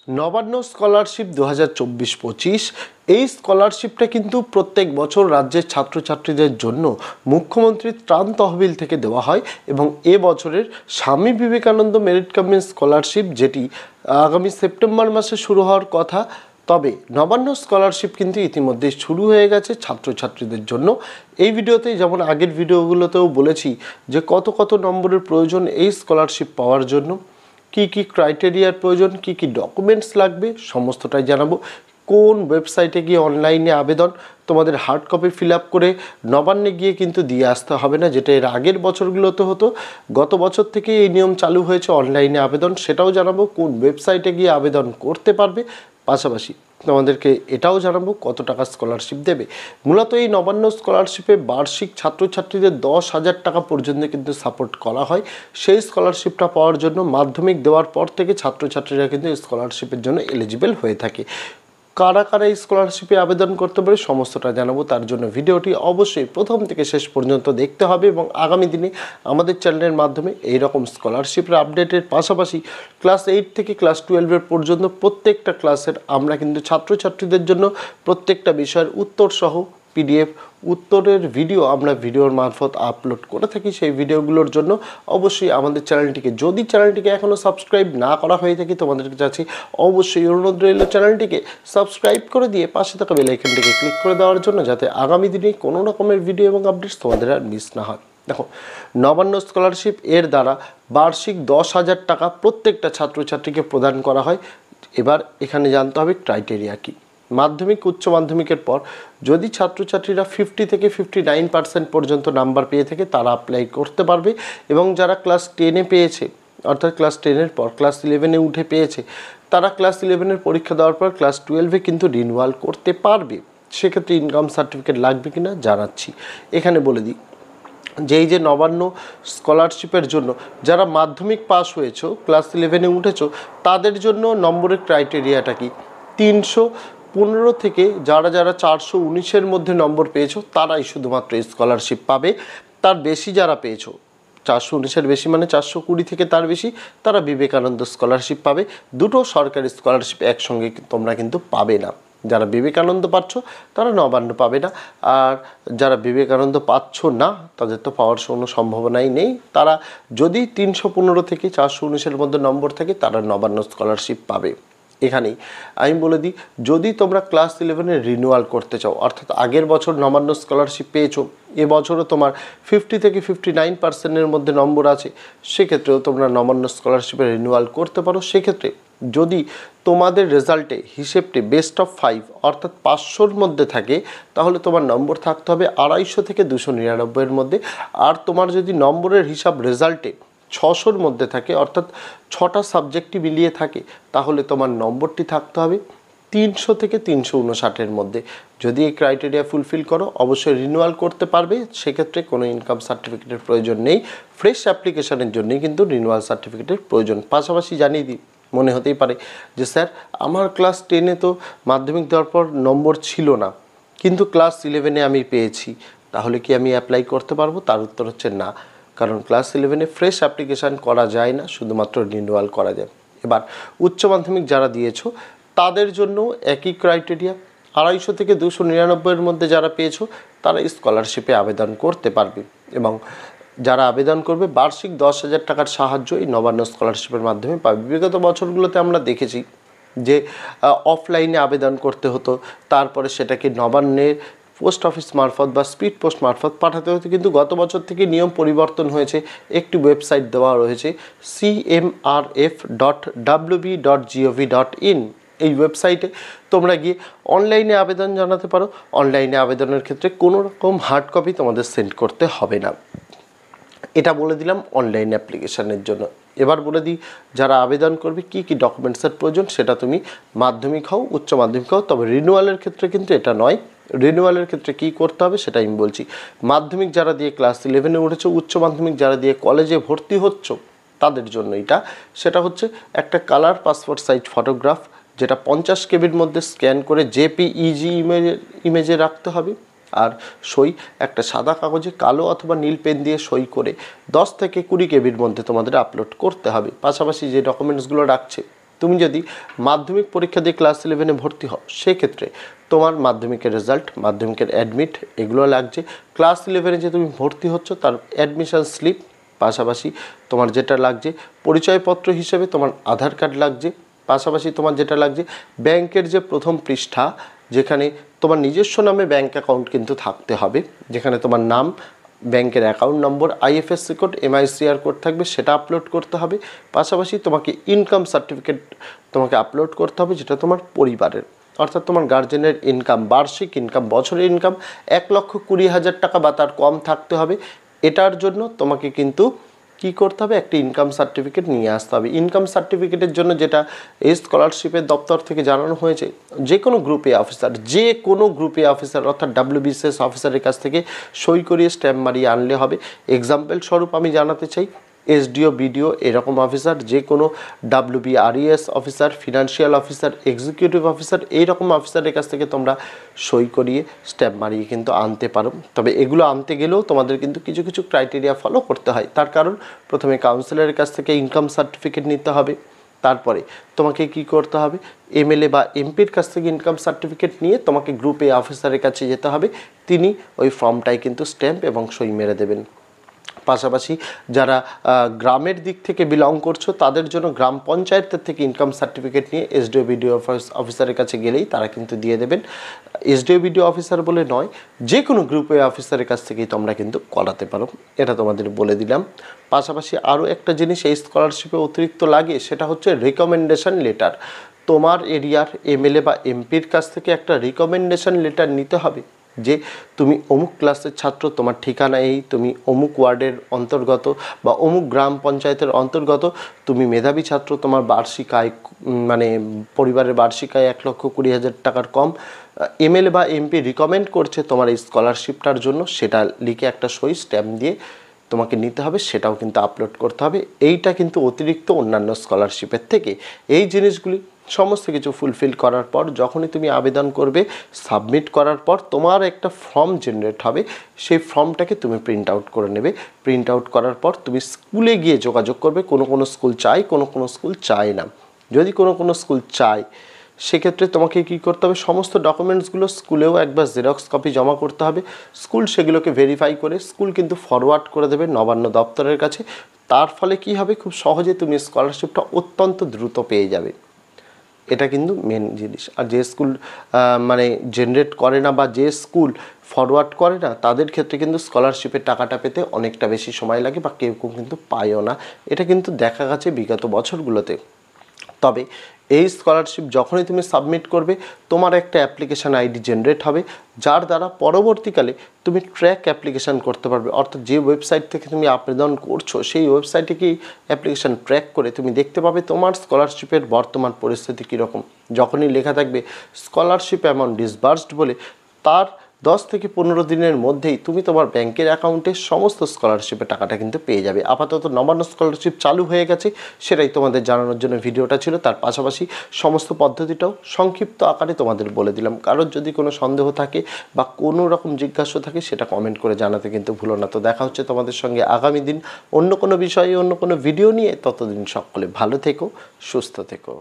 Nabanna scholarship 2024-25 এই স্কলারশিপটা কিন্তু প্রত্যেক বছর রাজ্যের ছাত্রছাত্রীদের জন্য মুখ্যমন্ত্রীর ত্রাণ তহবিল থেকে দেওয়া হয় এবং এ বছরের Swami Vivekananda merit cum scholarship যেটি আগামী সেপ্টেম্বর মাসে শুরু হওয়ার কথা। তবে নবান্ন স্কলারশিপ কিন্তু ইতিমধ্যে শুরু হয়ে গেছে ছাত্রছাত্রীদের জন্য। এই ভিডিওতে যেমন আগের ভিডিওগুলোতেও বলেছি যে কত নম্বরের প্রয়োজন এই স্কলারশিপ পাওয়ার জন্য, কি কি ক্রাইটেরিয়ার প্রয়োজন, কি কি ডকুমেন্টস লাগবে সমস্তটাই জানাবো। কোন ওয়েবসাইটে গিয়ে অনলাইনে আবেদন, তোমাদের হার্ড কপি ফিল আপ করে নবান্নে গিয়ে কিন্তু দিয়ে আসতে হবে না, যেটা এর আগের বছরগুলোতে হতো। গত বছর থেকে এই নিয়ম চালু হয়েছে অনলাইনে আবেদন, সেটাও জানাবো কোন ওয়েবসাইটে গিয়ে আবেদন করতে পারবে। পাশাপাশি তোমাদেরকে এটাও জানাবো কত টাকা স্কলারশিপ দেবে। মূলত এই নবান্ন স্কলারশিপে বার্ষিক ছাত্রছাত্রীদের 10,000 টাকা পর্যন্ত কিন্তু সাপোর্ট করা হয়। সেই স্কলারশিপটা পাওয়ার জন্য মাধ্যমিক দেওয়ার পর থেকে ছাত্রছাত্রীরা কিন্তু এই স্কলারশিপের জন্য এলিজিবল হয়ে থাকে। কারা কারা এই স্কলারশিপে আবেদন করতে পারে সমস্তটা জানাবো। তার জন্য ভিডিওটি অবশ্যই প্রথম থেকে শেষ পর্যন্ত দেখতে হবে এবং আগামী দিনে আমাদের চ্যানেলের মাধ্যমে এই রকম স্কলারশিপের আপডেটের পাশাপাশি ক্লাস 8 থেকে ক্লাস 12 পর্যন্ত প্রত্যেকটা ক্লাসের আমরা কিন্তু ছাত্রছাত্রীদের জন্য প্রত্যেকটা বিষয়ের উত্তর সহ পিডিএফ উত্তরের ভিডিও আমরা ভিডিওর মারফত আপলোড করে থাকি। সেই ভিডিওগুলোর জন্য অবশ্যই আমাদের চ্যানেলটিকে, যদি চ্যানেলটিকে এখনও সাবস্ক্রাইব না করা হয়ে থাকে তোমাদেরকে চাচ্ছি অবশ্যই অনুরোধ রইল চ্যানেলটিকে সাবস্ক্রাইব করে দিয়ে পাশে থাকা বেল আইকনটিকে ক্লিক করে দেওয়ার জন্য, যাতে আগামী দিনে কোনো রকমের ভিডিও এবং আপডেটস তোমাদের আর মিস না হয়। দেখো, নবান্ন স্কলারশিপ এর দ্বারা বার্ষিক 10,000 টাকা প্রত্যেকটা ছাত্রছাত্রীকে প্রদান করা হয়। এবার এখানে জানতে হবে ক্রাইটেরিয়া কী। মাধ্যমিক উচ্চ মাধ্যমিকের পর যদি ছাত্রছাত্রীরা 50 থেকে 59% পর্যন্ত নাম্বার পেয়ে থাকে তারা অ্যাপ্লাই করতে পারবে, এবং যারা ক্লাস 10-এ পেয়েছে অর্থাৎ ক্লাস 10-এর পর ক্লাস 11-এ উঠে পেয়েছে তারা ক্লাস 11-এর পরীক্ষা দেওয়ার পর ক্লাস 12-এ কিন্তু রিনিউয়াল করতে পারবে। সেক্ষেত্রে ইনকাম সার্টিফিকেট লাগবে কিনা জানাচ্ছি। এখানে বলে দিই যে এই যে নবান্ন স্কলারশিপের জন্য যারা মাধ্যমিক পাস হয়েছো, ক্লাস 11-এ উঠেছো, তাদের জন্য নম্বরের ক্রাইটেরিয়াটা কি, 315 থেকে যারা 419-এর মধ্যে নম্বর পেয়েছো তারাই শুধুমাত্র এই স্কলারশিপ পাবে। তার বেশি যারা পেয়েছো, 419-এর বেশি মানে 420 থেকে তার বেশি, তারা বিবেকানন্দ স্কলারশিপ পাবে। দুটো সরকারি স্কলারশিপ একসঙ্গে তোমরা কিন্তু পাবে না। যারা বিবেকানন্দ পাচ্ছ তারা নবান্ন পাবে না, আর যারা বিবেকানন্দ পাচ্ছ না তাদের তো পাওয়ার কোনো সম্ভাবনাই নেই। তারা যদি 315 থেকে 419-এর মধ্যে নম্বর থাকে তারা নবান্ন স্কলারশিপ পাবে। এখানেই আমি বলে দিই, যদি তোমরা ক্লাস 11-এ রিনিউয়াল করতে চাও, অর্থাৎ আগের বছর নবান্ন স্কলারশিপ পেয়েছো, এবছরও তোমার 50 থেকে 59%-এর মধ্যে নম্বর আছে, সেক্ষেত্রেও তোমরা নবান্ন স্কলারশিপে রিনিউয়াল করতে পারো। সেক্ষেত্রে যদি তোমাদের রেজাল্টে হিসেবটি বেস্ট অফ 5 অর্থাৎ 500-র মধ্যে থাকে তাহলে তোমার নম্বর থাকতে হবে 250 থেকে 299-এর মধ্যে। আর তোমার যদি নম্বরের হিসাব রেজাল্টে 600-র মধ্যে থাকে অর্থাৎ 6টা সাবজেক্টই মিলিয়ে থাকে তাহলে তোমার নম্বরটি থাকতে হবে 300 থেকে 359-এর মধ্যে। যদি এই ক্রাইটেরিয়া ফুলফিল করো অবশ্যই রিনিউয়াল করতে পারবে। সেক্ষেত্রে কোনো ইনকাম সার্টিফিকেটের প্রয়োজন নেই, ফ্রেশ অ্যাপ্লিকেশনের জন্যই কিন্তু রিনিউয়াল সার্টিফিকেটের প্রয়োজন। পাশাপাশি জানিয়ে দিই, মনে হতেই পারে যে স্যার আমার ক্লাস 10-এ তো মাধ্যমিক দেওয়ার পর নম্বর ছিল না, কিন্তু ক্লাস 11-এ আমি পেয়েছি, তাহলে কি আমি অ্যাপ্লাই করতে পারবো? তার উত্তর হচ্ছে না, কারণ ক্লাস 11-এ ফ্রেশ অ্যাপ্লিকেশান করা যায় না, শুধুমাত্র রিনিউয়াল করা যায়। এবার উচ্চ মাধ্যমিক যারা দিয়েছো তাদের জন্য একই ক্রাইটেরিয়া, 250 থেকে 299-এর মধ্যে যারা পেয়েছো তারা স্কলারশিপে আবেদন করতে পারবে, এবং যারা আবেদন করবে বার্ষিক 10,000 টাকার সাহায্য এই নবান্ন স্কলারশিপের মাধ্যমে পাবে। বিগত বছরগুলোতে আমরা দেখেছি যে অফলাইনে আবেদন করতে হতো, তারপরে সেটাকে নবান্নের পোস্ট অফিস মারফত বা স্পিড পোস্ট মারফত পাঠাতে হতো, কিন্তু গত বছর থেকে নিয়ম পরিবর্তন হয়েছে। একটি ওয়েবসাইট দেওয়া রয়েছে cmrf.wb.gov.in। এই ওয়েবসাইটে তোমরা গিয়ে অনলাইনে আবেদন জানাতে পারো। অনলাইনে আবেদনের ক্ষেত্রে কোনো রকম হার্ড কপি তোমাদের সেন্ড করতে হবে না। এটা বলে দিলাম অনলাইন অ্যাপ্লিকেশানের জন্য। এবার বলে দিই যারা আবেদন করবে কী কী ডকুমেন্টসের প্রয়োজন। সেটা তুমি মাধ্যমিক হও উচ্চ মাধ্যমিক হও, তবে রিনিউয়ালের ক্ষেত্রে কিন্তু এটা নয়। রিনিউয়ালের ক্ষেত্রে কী করতে হবে সেটা আমি বলছি। মাধ্যমিক যারা দিয়ে ক্লাস 11-এ উঠেছো, উচ্চ মাধ্যমিক যারা দিয়ে কলেজে ভর্তি হচ্ছ তাদের জন্য এটা, সেটা হচ্ছে একটা কালার পাসপোর্ট সাইজ ফটোগ্রাফ, যেটা 50 কেবির মধ্যে স্ক্যান করে জেপিইজি ইমেজে রাখতে হবে। আর সই একটা সাদা কাগজে কালো অথবা নীল পেন দিয়ে সই করে 10 থেকে 20 কেবির মধ্যে তোমাদের আপলোড করতে হবে। পাশাপাশি যে ডকুমেন্টসগুলো রাখছে তুমি যদি মাধ্যমিক পরীক্ষা দিয়ে ক্লাস 11-এ ভর্তি হও সেক্ষেত্রে তোমার মাধ্যমিকের রেজাল্ট, মাধ্যমিকের অ্যাডমিট এগুলো লাগছে। ক্লাস 11-এ যে তুমি ভর্তি হচ্ছ তার অ্যাডমিশন স্লিপ, পাশাপাশি তোমার যেটা লাগছে পরিচয়পত্র হিসেবে তোমার আধার কার্ড লাগছে, পাশাপাশি তোমার যেটা লাগছে ব্যাংকের যে প্রথম পৃষ্ঠা যেখানে তোমার নিজস্ব নামে ব্যাংক অ্যাকাউন্ট কিন্তু থাকতে হবে, যেখানে তোমার নাম, ব্যাংকের account number, IFSC code, MICR code থাকবে, সেটা আপলোড করতে হবে। পাশাপাশি তোমাকে ইনকাম সার্টিফিকেট তোমাকে আপলোড করতে হবে, যেটা তোমার পরিবারের, অর্থাৎ তোমার গার্জেনের ইনকাম, বার্ষিক ইনকাম, বছরের ইনকাম 1,20,000 টাকা বা তার কম থাকতে হবে। এটার জন্য তোমাকে কিন্তু কী করতে হবে, একটা ইনকাম সার্টিফিকেট নিয়ে আসতে হবে। ইনকাম সার্টিফিকেটের জন্য যেটা এই স্কলারশিপের দপ্তর থেকে জানানো হয়েছে, যে কোনো গ্রুপ এ অফিসার অর্থাৎ WBCS অফিসারের কাছ থেকে সই করিয়ে স্ট্যাম্প মারিয়ে আনলে হবে। এক্সাম্পল স্বরূপ আমি জানাতে চাই, SDO, BDO এরকম অফিসার, যে কোনো WBRES officer, financial officer, executive officer এইরকম অফিসারের কাছ থেকে তোমরা সই করিয়ে স্ট্যাম্প মারিয়ে কিন্তু আনতে পারো। তবে এগুলো আনতে গেলেও তোমাদের কিন্তু কিছু কিছু ক্রাইটেরিয়া ফলো করতে হয়। তার কারণ প্রথমে কাউন্সিলরের কাছ থেকে ইনকাম সার্টিফিকেট নিতে হবে, তারপরে তোমাকে কি করতে হবে, MLA বা এমপির কাছ থেকে ইনকাম সার্টিফিকেট নিয়ে তোমাকে গ্রুপ এ অফিসারের কাছে যেতে হবে, তিনি ওই ফর্মটায় কিন্তু স্ট্যাম্প এবং সই মেরে দেবেন। পাশাপাশি যারা গ্রামের দিক থেকে বিলং করছো তাদের জন্য গ্রাম পঞ্চায়েতের থেকে ইনকাম সার্টিফিকেট নিয়ে SDO BDO অফিসারের কাছে গেলেই তারা কিন্তু দিয়ে দেবেন। SDO BDO অফিসার বলে নয়, যে কোনো গ্রুপে অফিসারের কাছ থেকেই তোমরা কিন্তু করাতে পারো, এটা তোমাদের বলে দিলাম। পাশাপাশি আরও একটা জিনিস এই স্কলারশিপে অতিরিক্ত লাগে, সেটা হচ্ছে রিকমেন্ডেশন লেটার। তোমার এরিয়ার MLA বা এমপির কাছ থেকে একটা রিকমেন্ডেশন লেটার নিতে হবে যে তুমি অমুক ক্লাসের ছাত্র, তোমার ঠিকানা এই, তুমি অমুক ওয়ার্ডের অন্তর্গত বা অমুক গ্রাম পঞ্চায়েতের অন্তর্গত, তুমি মেধাবী ছাত্র, তোমার বার্ষিক আয় মানে পরিবারের বার্ষিক আয় 1,20,000 টাকার কম, MLA বা MP রিকমেন্ড করছে তোমার এই স্কলারশিপটার জন্য, সেটা লিখে একটা সই স্ট্যাম্প দিয়ে তোমাকে নিতে হবে, সেটাও কিন্তু আপলোড করতে হবে। এইটা কিন্তু অতিরিক্ত অন্যান্য স্কলারশিপের থেকে। এই জিনিসগুলি সমস্ত কিছু ফুলফিল করার পর যখনই তুমি আবেদন করবে, সাবমিট করার পর তোমার একটা ফর্ম জেনারেট হবে, সেই ফর্মটাকে তুমি প্রিন্ট আউট করে নেবে। প্রিন্ট আউট করার পর তুমি স্কুলে গিয়ে যোগাযোগ করবে। কোনো স্কুল চায়, কোনো স্কুল চায় না। যদি কোনো স্কুল চায় সেক্ষেত্রে তোমাকে কি করতে হবে, সমস্ত ডকুমেন্টসগুলো স্কুলেও একবার জেরক্স কপি জমা করতে হবে। স্কুল সেগুলোকে ভেরিফাই করে স্কুল কিন্তু ফরওয়ার্ড করে দেবে নবান্ন দপ্তরের কাছে। তার ফলে কি হবে, খুব সহজে তুমি স্কলারশিপটা অত্যন্ত দ্রুত পেয়ে যাবে। এটা কিন্তু মেন জিনিস। আর যে স্কুল মানে জেনারেট করে না বা যে স্কুল ফরওয়ার্ড করে না, তাদের ক্ষেত্রে কিন্তু স্কলারশিপের টাকাটা পেতে অনেকটা বেশি সময় লাগে বা কেউ কিন্তু পায়ও না। এটা কিন্তু দেখা গেছে বিগত বছরগুলোতে। তবে এই স্কলারশিপ যখনই তুমি সাবমিট করবে, তোমার একটা অ্যাপ্লিকেশান আইডি জেনারেট হবে, যার দ্বারা পরবর্তীকালে তুমি ট্র্যাক অ্যাপ্লিকেশান করতে পারবে। অর্থাৎ যে ওয়েবসাইট থেকে তুমি আবেদন করছো সেই ওয়েবসাইটে কি অ্যাপ্লিকেশান ট্র্যাক করে তুমি দেখতে পাবে তোমার স্কলারশিপের বর্তমান পরিস্থিতি কীরকম। যখনই লেখা থাকবে স্কলারশিপ অ্যামাউন্ট ডিসবার্সড বলে, তার 10 থেকে 15 দিনের মধ্যেই তুমি তোমার ব্যাংকের অ্যাকাউন্টে সমস্ত স্কলারশিপের টাকাটা কিন্তু পেয়ে যাবে। আপাতত নবান্ন স্কলারশিপ চালু হয়ে গেছে, সেটাই তোমাদের জানানোর জন্য ভিডিওটা ছিল। তার পাশাপাশি সমস্ত পদ্ধতিটাও সংক্ষিপ্ত আকারে তোমাদের বলে দিলাম। কারোর যদি কোনো সন্দেহ থাকে বা কোনো রকম জিজ্ঞাসা থাকে, সেটা কমেন্ট করে জানাতে কিন্তু ভুলো না। তো দেখা হচ্ছে তোমাদের সঙ্গে আগামী দিন অন্য কোনো বিষয়ে, অন্য কোনো ভিডিও নিয়ে। ততদিন সকলে ভালো থেকো, সুস্থ থেকো।